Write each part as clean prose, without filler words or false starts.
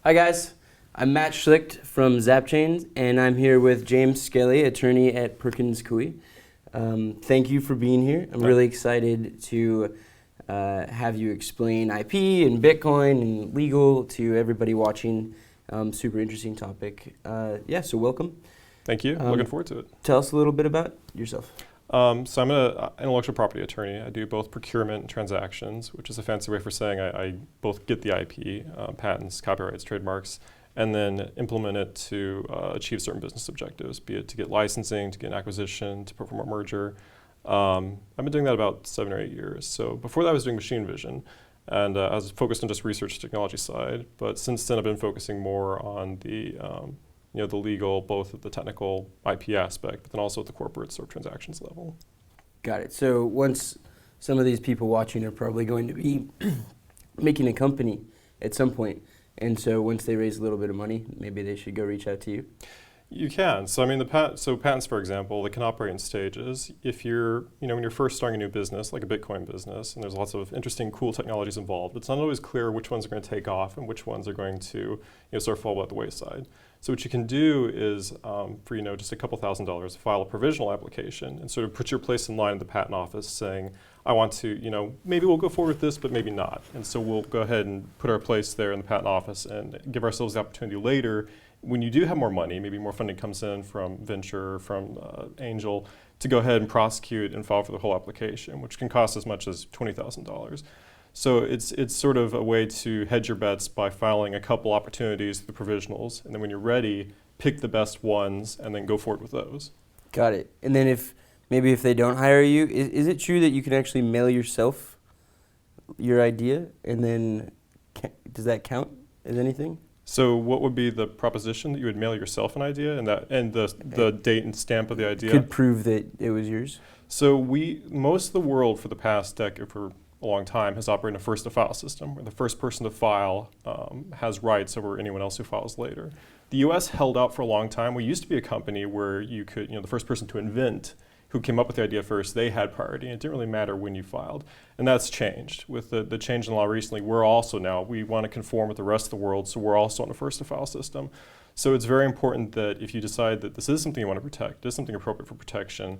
Hi guys, I'm Matt Schlicht from ZapChain, and I'm here with James Skelley, attorney at Perkins Coie. Thank you for being here. I'm really excited to have you explain IP and Bitcoin and legal to everybody watching. Super interesting topic. So welcome. Thank you. Looking forward to it. Tell us a little bit about yourself. So I'm an intellectual property attorney. I do both procurement and transactions, which is a fancy way for saying I both get the IP, patents, copyrights, trademarks, and then implement it to achieve certain business objectives, be it to get licensing, to get an acquisition, to perform a merger. I've been doing that about 7 or 8 years. So before that I was doing machine vision, and I was focused on just research technology side. But since then I've been focusing more on the the legal, both at the technical IP aspect, but then also at the corporate sort of transactions level. Got it. So once some of these people watching are probably going to be making a company at some point, and so once they raise a little bit of money, maybe they should go reach out to you. You can. So I mean, patents, for example, they can operate in stages. If you're, when you're first starting a new business, like a Bitcoin business, and there's lots of interesting, cool technologies involved, it's not always clear which ones are going to take off and which ones are going to, sort of fall by the wayside. So what you can do is, for just a couple $1,000s, file a provisional application and sort of put your place in line at the patent office, saying, I want to, maybe we'll go forward with this, but maybe not. And so we'll go ahead and put our place there in the patent office and give ourselves the opportunity later, when you do have more money, maybe more funding comes in from venture, from angel, to go ahead and prosecute and file for the whole application, which can cost as much as $20,000. So it's sort of a way to hedge your bets by filing a couple opportunities through the provisionals, and then when you're ready, pick the best ones and then go forward with those. Got it. And then if they don't hire you, is it true that you can actually mail yourself your idea, and then does that count as anything? So what would be the proposition that you would mail yourself an idea, and the date and stamp of the idea could prove that it was yours? So most of the world for the past decade, for a long time, has operated a first-to-file system, where the first person to file has rights over anyone else who files later. The U.S. held out for a long time. We used to be a company where you could, the first person to invent, who came up with the idea first, they had priority. And it didn't really matter when you filed. And that's changed. With the change in law recently, we want to conform with the rest of the world, so we're also on a first-to-file system. So it's very important that if you decide that this is something you want to protect, this is something appropriate for protection,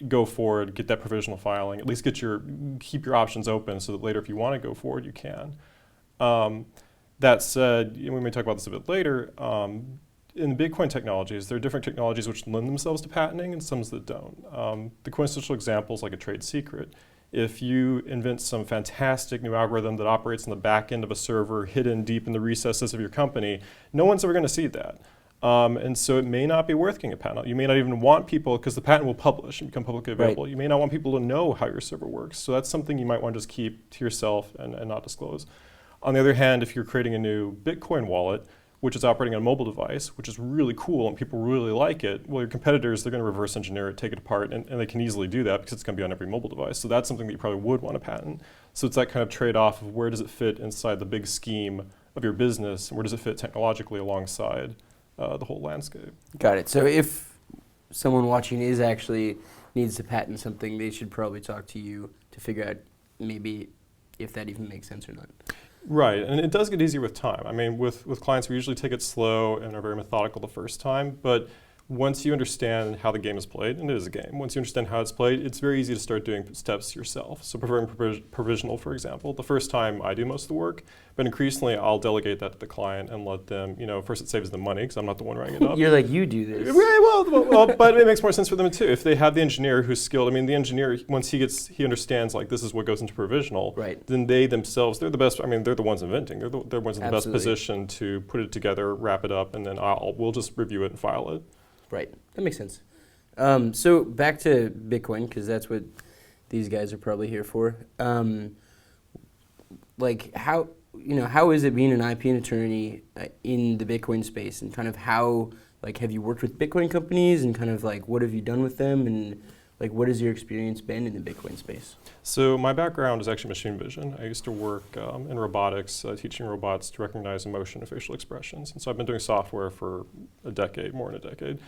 go forward, get that provisional filing, at least keep your options open so that later if you want to go forward, you can. That said, we may talk about this a bit later, in the Bitcoin technologies, there are different technologies which lend themselves to patenting and some that don't. The quintessential example is like a trade secret. If you invent some fantastic new algorithm that operates on the back end of a server hidden deep in the recesses of your company, no one's ever going to see that. And so it may not be worth getting a patent. You may not even want people, because the patent will publish and become publicly available, You may not want people to know how your server works. So that's something you might want to just keep to yourself and not disclose. On the other hand, if you're creating a new Bitcoin wallet, which is operating on a mobile device, which is really cool and people really like it, well, your competitors, they're going to reverse engineer it, take it apart, and they can easily do that because it's going to be on every mobile device. So that's something that you probably would want to patent. So it's that kind of trade-off of where does it fit inside the big scheme of your business, and where does it fit technologically alongside the whole landscape. Got it. So if someone watching needs to patent something, they should probably talk to you to figure out maybe if that even makes sense or not. Right, and it does get easier with time. I mean, with clients, we usually take it slow and are very methodical the first time, but once you understand how the game is played, and it is a game, once you understand how it's played, it's very easy to start doing steps yourself. So preferring provisional, for example, the first time I do most of the work, but increasingly I'll delegate that to the client and let them, first it saves them money because I'm not the one writing it up. You're like, you do this. Well, but it makes more sense for them too. If they have the engineer who's skilled, the engineer, once he understands like this is what goes into provisional, right, then they themselves, they're the best, they're the ones inventing. They're the ones in the Absolutely. best position to put it together, wrap it up, and then we'll just review it and file it. Right, that makes sense. So back to Bitcoin, because that's what these guys are probably here for. How is it being an IP attorney in the Bitcoin space, and kind of how, have you worked with Bitcoin companies, and kind of what have you done with them, and what has your experience been in the Bitcoin space? So my background is actually machine vision. I used to work in robotics, teaching robots to recognize emotion and facial expressions. And so I've been doing software for a decade, more than a decade.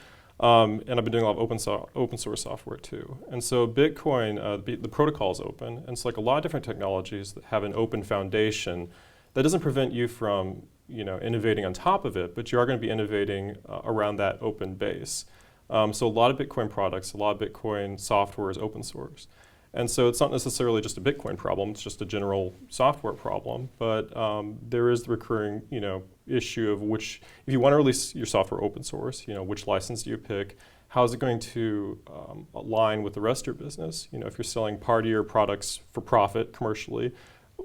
And I've been doing a lot of open source software too. And so Bitcoin, the protocol is open. And it's like a lot of different technologies that have an open foundation that doesn't prevent you from innovating on top of it, but you are going to be innovating around that open base. So a lot of Bitcoin products, a lot of Bitcoin software is open source. And so it's not necessarily just a Bitcoin problem, it's just a general software problem, but there is the recurring, issue of which, if you want to release your software open source, which license do you pick? How is it going to align with the rest of your business? If you're selling part of your products for profit commercially,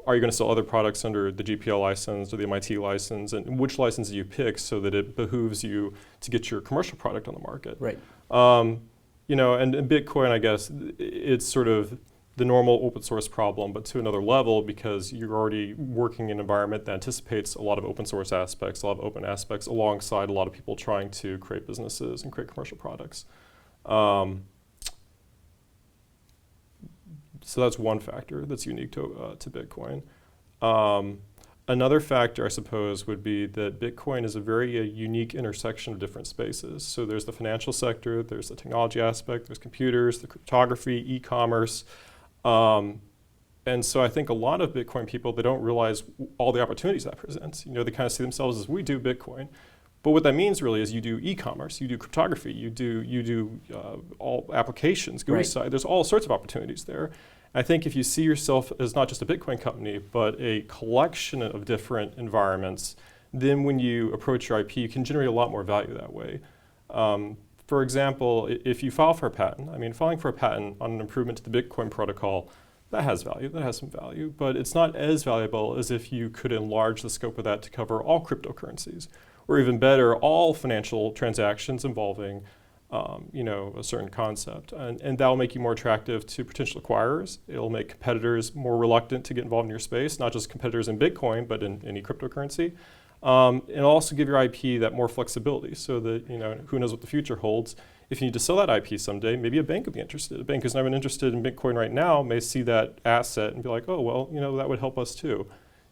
are you going to sell other products under the GPL license or the MIT license? And which license do you pick so that it behooves you to get your commercial product on the market? Right. And Bitcoin, I guess, it's sort of the normal open source problem, but to another level because you're already working in an environment that anticipates a lot of open source aspects, a lot of open aspects alongside a lot of people trying to create businesses and create commercial products. So that's one factor that's unique to Bitcoin. Another factor, I suppose, would be that Bitcoin is a very unique intersection of different spaces. So there's the financial sector, there's the technology aspect, there's computers, the cryptography, e-commerce. And so I think a lot of Bitcoin people, they don't realize all the opportunities that presents. They kind of see themselves as, we do Bitcoin. But what that means really is you do e-commerce, you do cryptography, you do all applications, GUI side. There's all sorts of opportunities there. I think if you see yourself as not just a Bitcoin company, but a collection of different environments, then when you approach your IP, you can generate a lot more value that way. For example, if you file for a patent, filing for a patent on an improvement to the Bitcoin protocol, that has value, that has some value, but it's not as valuable as if you could enlarge the scope of that to cover all cryptocurrencies, or even better, all financial transactions involving a certain concept. And that will make you more attractive to potential acquirers. It'll make competitors more reluctant to get involved in your space, not just competitors in Bitcoin, but in any cryptocurrency. It'll also give your IP that more flexibility so that, who knows what the future holds. If you need to sell that IP someday, maybe a bank would be interested. A bank who's not even interested in Bitcoin right now may see that asset and be like, oh, well, that would help us too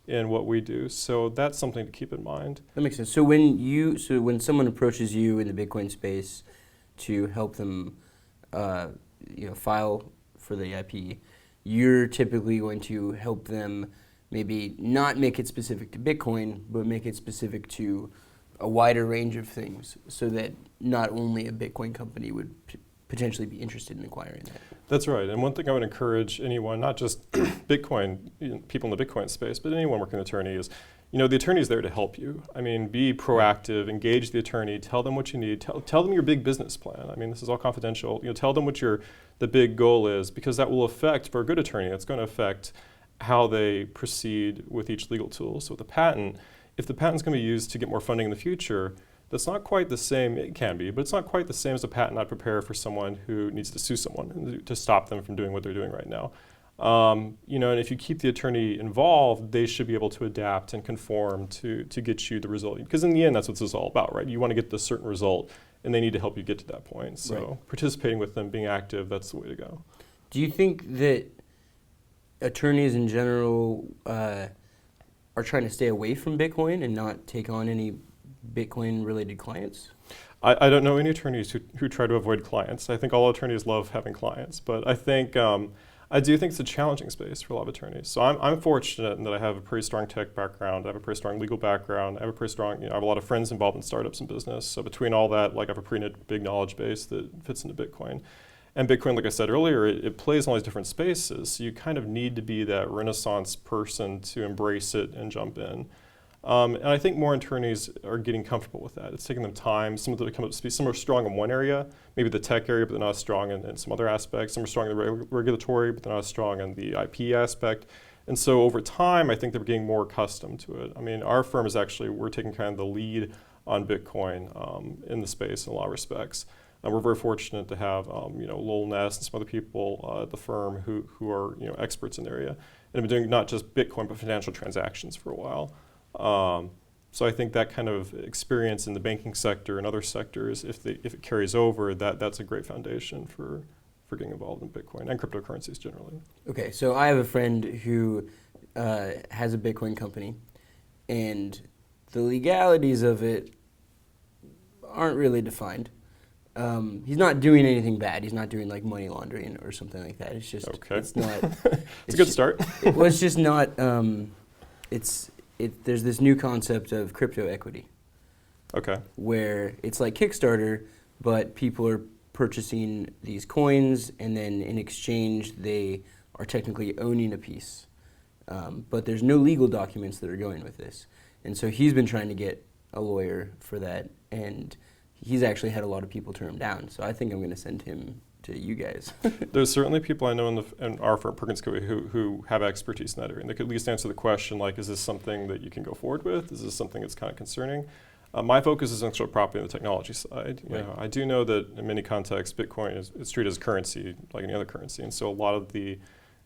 in what we do. So that's something to keep in mind. That makes sense. So when someone approaches you in the Bitcoin space to help them, file for the IP, you're typically going to help them maybe not make it specific to Bitcoin, but make it specific to a wider range of things so that not only a Bitcoin company would potentially be interested in acquiring that. That's right. And one thing I would encourage anyone, not just Bitcoin, people in the Bitcoin space, but anyone working with an attorney is, the attorney's there to help you. Be proactive, engage the attorney, tell them what you need, tell them your big business plan. This is all confidential. Tell them what the big goal is, because that will affect, for a good attorney, that's going to affect how they proceed with each legal tool. So with the patent, if the patent's going to be used to get more funding in the future, that's not quite the same. It can be, but it's not quite the same as a patent I'd prepare for someone who needs to sue someone to stop them from doing what they're doing right now. And if you keep the attorney involved, they should be able to adapt and conform to get you the result. Because in the end, that's what this is all about, right? You want to get this certain result, and they need to help you get to that point. So participating with them, being active, that's the way to go. Do you think that attorneys in general are trying to stay away from Bitcoin and not take on any Bitcoin-related clients? I don't know any attorneys who try to avoid clients. I think all attorneys love having clients, but I think I do think it's a challenging space for a lot of attorneys. So I'm fortunate in that I have a pretty strong tech background, I have a pretty strong legal background, I have a pretty strong, I have a lot of friends involved in startups and business. So between all that, I have a pretty big knowledge base that fits into Bitcoin. And Bitcoin, like I said earlier, it plays in all these different spaces. So you kind of need to be that Renaissance person to embrace it and jump in. And I think more attorneys are getting comfortable with that. It's taking them time. Some of them come up to speed. Some are strong in one area, maybe the tech area, but they're not as strong in some other aspects. Some are strong in the regulatory, but they're not as strong in the IP aspect. And so over time, I think they're getting more accustomed to it. Our firm is actually, we're taking kind of the lead on Bitcoin in the space in a lot of respects. We're very fortunate to have Lowell Ness and some other people at the firm who are experts in the area and have been doing not just Bitcoin but financial transactions for a while. So I think that kind of experience in the banking sector and other sectors, if it carries over, that's a great foundation for getting involved in Bitcoin and cryptocurrencies generally. Okay, so I have a friend who has a Bitcoin company, and the legalities of it aren't really defined. He's not doing anything bad. He's not doing money laundering or something like that. It's just, okay. It's not. It's a good start. It's just not. there's this new concept of crypto equity, Okay. where it's like Kickstarter, but people are purchasing these coins, and then in exchange they are technically owning a piece. But there's no legal documents that are going with this. And so he's been trying to get a lawyer for that, and he's actually had a lot of people turn him down. So I think I'm going to send him to you guys. There's certainly people I know in our firm, Perkins Coie, who have expertise in that area, and they could at least answer the question, like, is this something that you can go forward with? Is this something that's kind of concerning? My focus is intellectual property on the technology side. You know, I do know that in many contexts, Bitcoin is treated as currency, like any other currency, and so a lot of the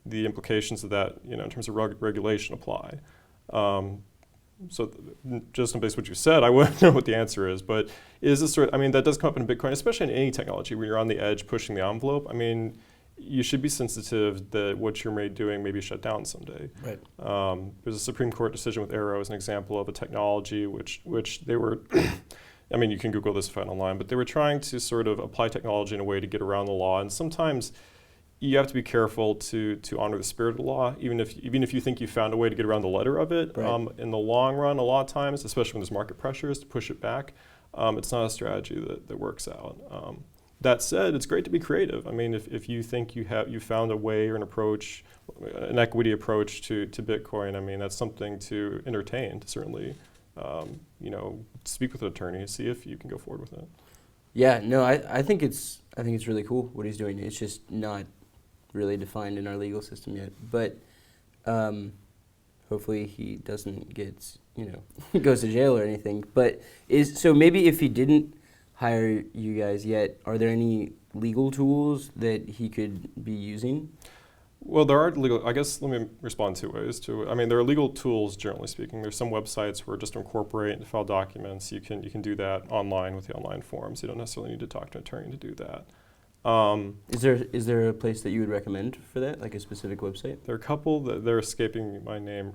implications of that, you know, in terms of regulation apply. So just on base what you said, I wouldn't know what the answer is, but is this sort of, I mean, that does come up in Bitcoin, especially in any technology, when you're on the edge pushing the envelope. I mean, you should be sensitive that what you're doing may be shut down someday. Right. There's a Supreme Court decision with Arrow as an example of a technology which they were, I mean, you can Google this if you find online, but they were trying to sort of apply technology in a way to get around the law, and sometimes you have to be careful to honor the spirit of the law, even if you think you found a way to get around the letter of it. Right. In the long run, a lot of times, especially when there's market pressures to push it back, it's not a strategy that works out. That said, it's great to be creative. I mean, if you think you found a way or an approach, an equity approach to Bitcoin, I mean, that's something to entertain, to certainly you know, speak with an attorney, see if you can go forward with it. Yeah, no, I think it's really cool what he's doing. It's just not really defined in our legal system yet, but hopefully he doesn't get, you know, goes to jail or anything. But so maybe if he didn't hire you guys yet, are there any legal tools that he could be using? Well, there are legal, I guess let me respond two ways to it. I mean, there are legal tools, generally speaking. There's some websites where just to incorporate and file documents, you can do that online with the online forms. You don't necessarily need to talk to an attorney to do that. Is there a place that you would recommend for that, like a specific website? There are a couple that they're escaping my name,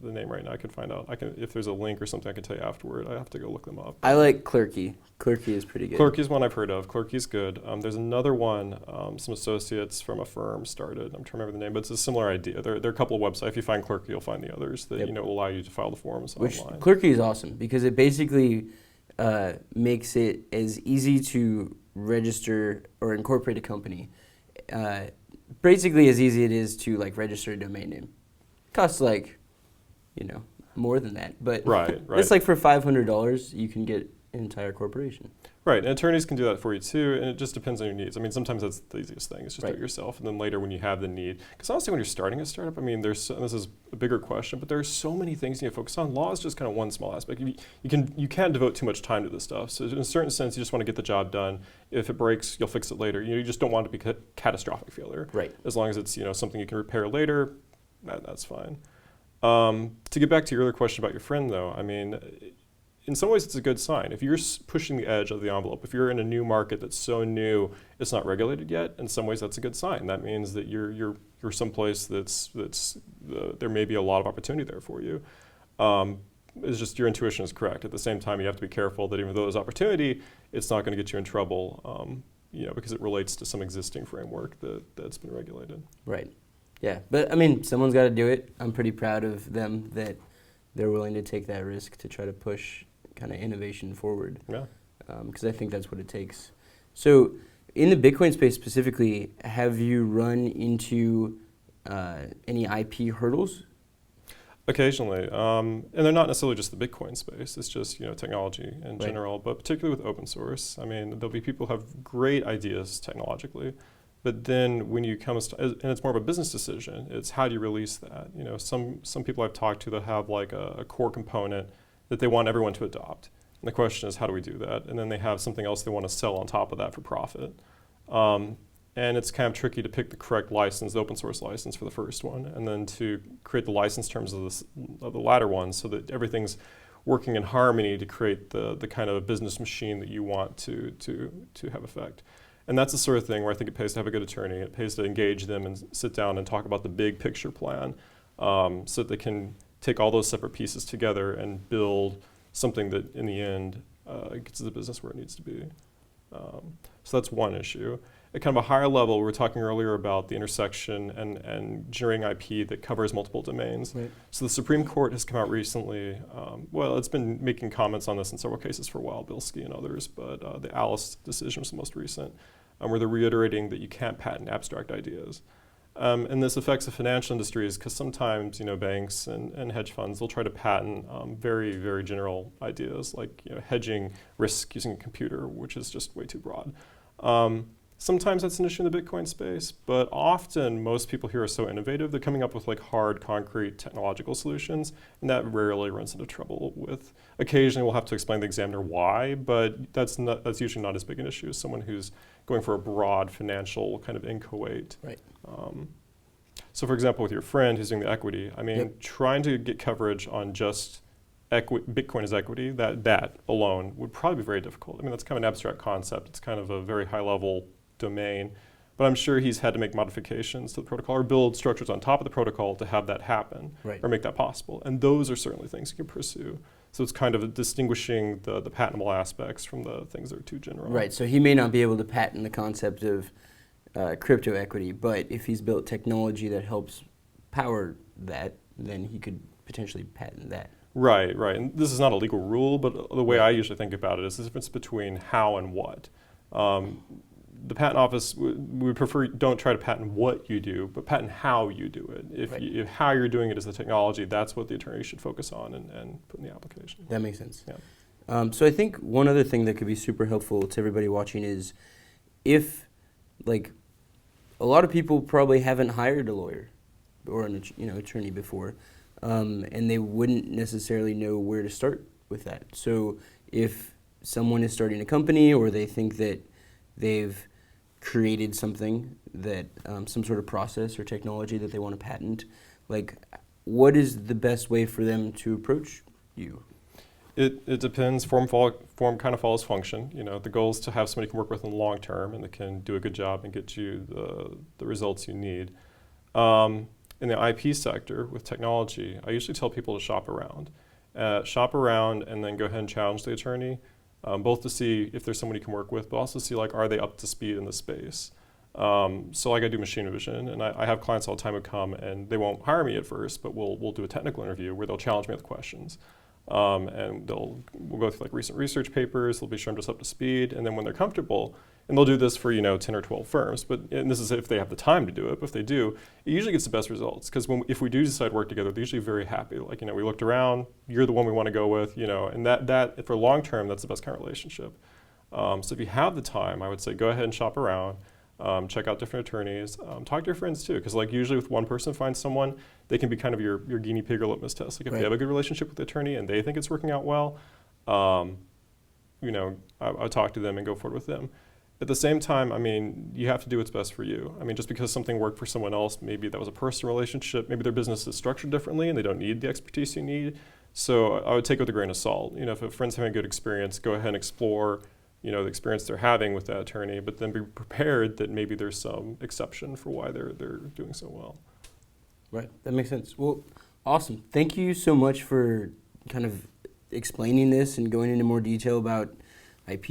the name right now. I can find out. If there's a link or something, I can tell you afterward. I have to go look them up. I like Clerky. Clerky is pretty good. Clerky is one I've heard of. Clerky is good. There's another one, some associates from a firm started. I'm trying to remember the name, but it's a similar idea. There are a couple of websites. If you find Clerky, you'll find the others that will allow you to file the forms online. Clerky is awesome because it basically makes it as easy to register or incorporate a company. Basically as easy it is to like register a domain name. Costs like, you know, more than that, but right. It's like for $500 you can get an entire corporation. Right, and attorneys can do that for you too, and it just depends on your needs. I mean, sometimes that's the easiest thing, is just do it yourself, and then later when you have the need. Because honestly, when you're starting a startup, I mean, this is a bigger question, but there's so many things you need to focus on. Law is just kind of one small aspect. You can't devote too much time to this stuff. So in a certain sense, you just want to get the job done. If it breaks, you'll fix it later. You just don't want it to be a catastrophic failure. Right. As long as it's something you can repair later, that's fine. To get back to your other question about your friend, though, I mean, in some ways, it's a good sign. If you're pushing the edge of the envelope, if you're in a new market that's so new, it's not regulated yet, in some ways that's a good sign. That means that you're someplace there may be a lot of opportunity there for you. It's just your intuition is correct. At the same time, you have to be careful that even though there's opportunity, it's not going to get you in trouble, because it relates to some existing framework that's been regulated. Right. Yeah, but I mean, someone's got to do it. I'm pretty proud of them that they're willing to take that risk to try to push kind of innovation forward. Yeah. Because I think that's what it takes. So in the Bitcoin space specifically, have you run into any IP hurdles? Occasionally, and they're not necessarily just the Bitcoin space. It's just technology in general, but particularly with open source. I mean, there'll be people who have great ideas technologically, but then when you come and it's more of a business decision. It's how do you release that? Some people I've talked to that have like a core component that they want everyone to adopt. And the question is, how do we do that? And then they have something else they want to sell on top of that for profit. And it's kind of tricky to pick the correct license, the open source license for the first one, and then to create the license terms of the latter one so that everything's working in harmony to create the kind of business machine that you want to have effect. And that's the sort of thing where I think it pays to have a good attorney. It pays to engage them and sit down and talk about the big picture plan so that they can take all those separate pieces together and build something that in the end gets the business where it needs to be. So that's one issue. at kind of a higher level, we were talking earlier about the intersection and generating IP that covers multiple domains. Right. So the Supreme Court has come out recently, well, it's been making comments on this in several cases for a while, Bilski and others, but the Alice decision was the most recent, where they're reiterating that you can't patent abstract ideas. And this affects the financial industries because sometimes, banks and hedge funds, they'll try to patent very, very general ideas like, hedging risk using a computer, which is just way too broad. Sometimes that's an issue in the Bitcoin space, but often most people here are so innovative, they're coming up with like hard, concrete technological solutions, and that rarely runs into trouble with. Occasionally we'll have to explain to the examiner why, but that's usually not as big an issue as someone who's going for a broad financial kind of inchoate. Right. So for example, with your friend who's doing the equity, Yep. trying to get coverage on just Bitcoin as equity, that alone would probably be very difficult. That's kind of an abstract concept. It's kind of a very high level domain, but I'm sure he's had to make modifications to the protocol or build structures on top of the protocol to have that happen, Right. or make that possible. And those are certainly things you can pursue. So it's kind of distinguishing the patentable aspects from the things that are too general. Right, so he may not be able to patent the concept of crypto equity, but if he's built technology that helps power that, then he could potentially patent that. Right. And this is not a legal rule, but the way I usually think about it is the difference between how and what. The patent office would prefer don't try to patent what you do, but patent how you do it. If how you're doing it is the technology, that's what the attorney should focus on and put in the application. That makes sense. Yeah. So I think one other thing that could be super helpful to everybody watching is if, a lot of people probably haven't hired a lawyer or an attorney before, and they wouldn't necessarily know where to start with that. So if someone is starting a company or they think that they've created something that some sort of process or technology that they want to patent, what is the best way for them to approach you? It depends. Form kind of follows function. The goal is to have somebody you can work with in the long term and that can do a good job and get you the results you need. In the IP sector with technology, I usually tell people to shop around. And then go ahead and challenge the attorney, both to see if there's someone you can work with, but also see are they up to speed in the space. So I do machine vision, and I have clients all the time who come and they won't hire me at first, but we'll do a technical interview where they'll challenge me with questions. And we'll go through recent research papers, they'll be sure I'm just up to speed, and then when they're comfortable, and they'll do this for 10 or 12 firms, and this is if they have the time to do it, but if they do, it usually gets the best results, because if we do decide to work together, they're usually very happy. We looked around, you're the one we want to go with, and that for long term, that's the best kind of relationship. So if you have the time, I would say go ahead and shop around. Check out different attorneys, talk to your friends too, because usually with one person finds someone, they can be kind of your guinea pig or litmus test. If Right. they have a good relationship with the attorney and they think it's working out well, I'll talk to them and go forward with them. At the same time, you have to do what's best for you. Just because something worked for someone else, maybe that was a personal relationship, maybe their business is structured differently and they don't need the expertise you need. So I would take it with a grain of salt. If a friend's having a good experience, go ahead and explore the experience they're having with that attorney, but then be prepared that maybe there's some exception for why they're doing so well. Right, that makes sense. Well, awesome. Thank you so much for kind of explaining this and going into more detail about IP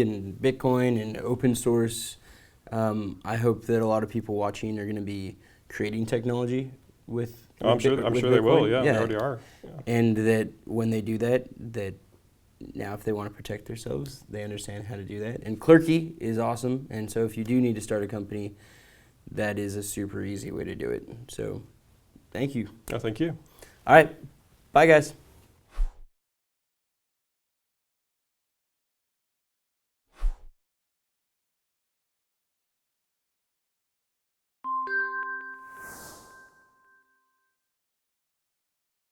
and Bitcoin and open source. I hope that a lot of people watching are going to be creating technology with I'm sure they Bitcoin. will, yeah, they already are. Yeah. And that when they do that now if they want to protect themselves, they understand how to do that. And Clerky is awesome, and so if you do need to start a company, that is a super easy way to do it. So thank you. No, thank you. All right, bye guys.